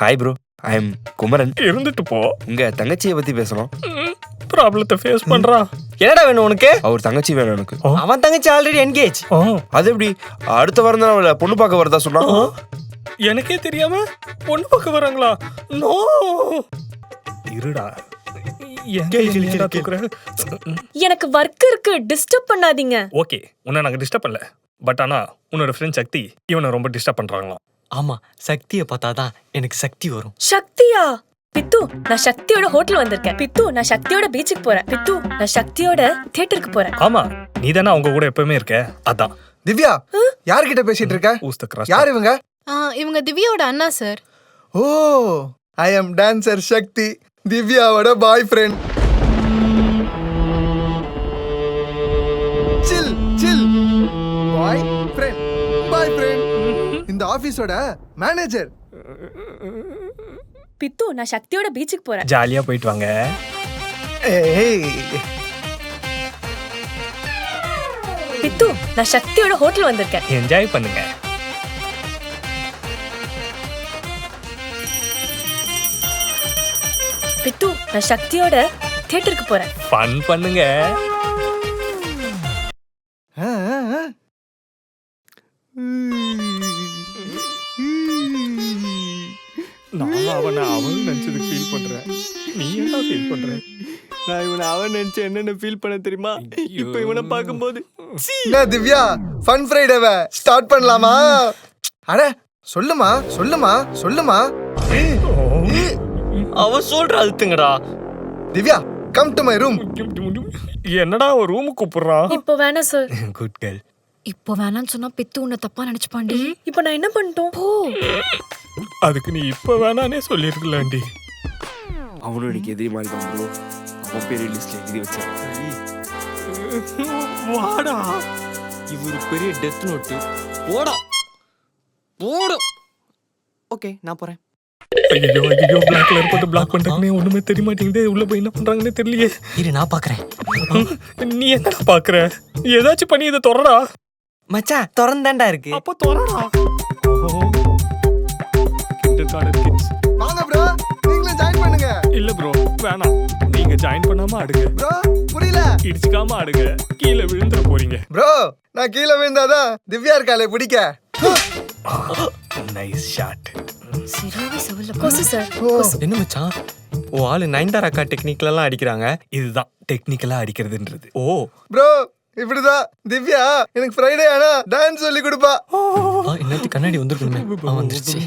Hi bro, I am Kumaran. இருந்துட்டு போ. உங்க தங்கச்சியை பத்தி பேசணும். ப்ராப்ளத்தை ஃபேஸ் பண்றா. என்னடா வேணும் உனக்கு? அவர் தங்கச்சி வேணும் எனக்கு. அவன் தங்கச்சி ஆல்ரெடி என்கேஜ். அது எப்படி? அடுத்த வாரம் தான் அவளை பொண்ணு பார்க்க வரதா சொன்னா. எனக்கே தெரியாம பொண்ணு பார்க்க வராங்களா? நோ, இருடா. எனக்கு வர்க் இருக்கு, டிஸ்டர்ப் பண்ணாதீங்க. ஓகே, உன்னை நாங்க டிஸ்டர்ப் பண்ணல. பட் ஆனா உன்னோட ஃப்ரெண்ட் சக்தி இவனை ரொம்ப டிஸ்டர்ப் பண்றாங்களாம். ஆமா, சக்தியை பார்த்தாதான் எனக்கு சக்தி வரும். சக்தியா? பித்து, நான் சக்தியோட ஹோட்டல் வந்திருக்கேன். பித்து, நான் சக்தியோட பீச்சுக்கு போறேன். பித்து, நான் சக்தியோட தியேட்டருக்கு போறேன். ஆமா, நீ தானே அவங்க கூட எப்பவுமே இருக்க. அதான். திவ்யா, யார்கிட்ட பேசிட்டு இருக்க? யார் இவங்க? இவங்க திவ்யாவோட அண்ணா சார். ஓ, ஐ அம் டான்சர் சக்தி, திவ்யாவோட பாய் ஃப்ரெண்ட். சில் சில். பாய் ஃப்ரெண்ட், பாய் ஃப்ரெண்ட். இந்த ஆபீஸோட மேனேஜர். பித்து, நான் சக்தியோட பீச்சுக்கு போறேன். ஜாலியா போயிட்டு வாங்க. ஏய், பித்து, நான் சக்தியோட ஹோட்டல் வந்திருக்கேன். என்ஜாய் பண்ணுங்க. பித்து, நான் சக்தியோட தியேட்டருக்கு போறேன். ஃபன் பண்ணுங்க. நான் அவனை அவன் நினைச்சதுக்கு ஃபீல் பண்றேன். நீ என்ன ஃபீல் பண்ற? நான் இவனை அவன் நினைச்ச என்னன்னு ஃபீல் பண்ண தெரியுமா? இப்ப இவனை பார்க்கும்போது என்ன திவ்யா, ஃபன் ஃப்ரைடேவை ஸ்டார்ட் பண்ணலாமா? அட சொல்லுமா சொல்லுமா சொல்லுமா. அவன் சொல்ற அழுத்துங்கடா. Divya, come to my room. என்னடா ஒரு ரூமுக்கு கூப்பிடுறான்? இப்போ வேணாம் சார். Good girl. இப்போ வேணான்னு சொன்னா பித்து உன்னை தப்பா நினைச்சுப்பாண்டி. இப்போ நான் என்ன பண்ணிட்டோம்? போ. அதுக்கு நீ இப்ப வேணானே சொல்லிருக்கலாண்டி. அவனும் எனக்கு எதிரி மாதிரி தான் ப்ரோ. அவன் பேர் லிஸ்ட்ல எழுதி வச்சான். வாடா. இவரு பெரிய டெத் நோட்டு. போடா போடு. ஓகே, நான் போறேன். ஐயோ ஐயோ, பிளாக் கலர் போட்டு பிளாக் பண்றாங்கனே, ஒண்ணுமே தெரிய மாட்டேங்குது. உள்ள போய் என்ன பண்றாங்கன்னே தெரியலையே. இரு, நான் பாக்குறேன். நீ என்னடா பாக்குற? ஏதாச்சும் பண்ணி இதை தொடரா. மச்சான், திறந்தாண்டா இருக்கு. அப்ப தொடரா. வாங்க ப்ரோ, நீங்களும் ஜாயின் பண்ணுங்க. இல்ல ப்ரோ, வேணாம். நீங்க ஜாயின் பண்ணாம ஆடுங்க. ப்ரோ, புரியல. இடிச்சுக்காம ஆடுங்க, கீழே விழுந்துற போறீங்க. ப்ரோ, நான் கீழே விழுந்தாதான் திவ்யா இருக்காளே பிடிக்க. Nice shot. சிறாவே செவல்ல கொசு சார். என்ன மச்சான், ஓ ஆளு நயன்தாரா அக்கா டெக்னிக்ல எல்லாம் அடிக்கிறாங்க. இதுதான் டெக்னிக்கலா அடிக்கிறதுன்றது. ஓ ப்ரோ, இப்படிதான் திவ்யா எனக்கு ஃப்ரைடே ஆனா டான்ஸ் சொல்லி கொடுப்பா. என்னத்து கண்ணாடி வந்துருக்கணுமே. வந்துருச்சு.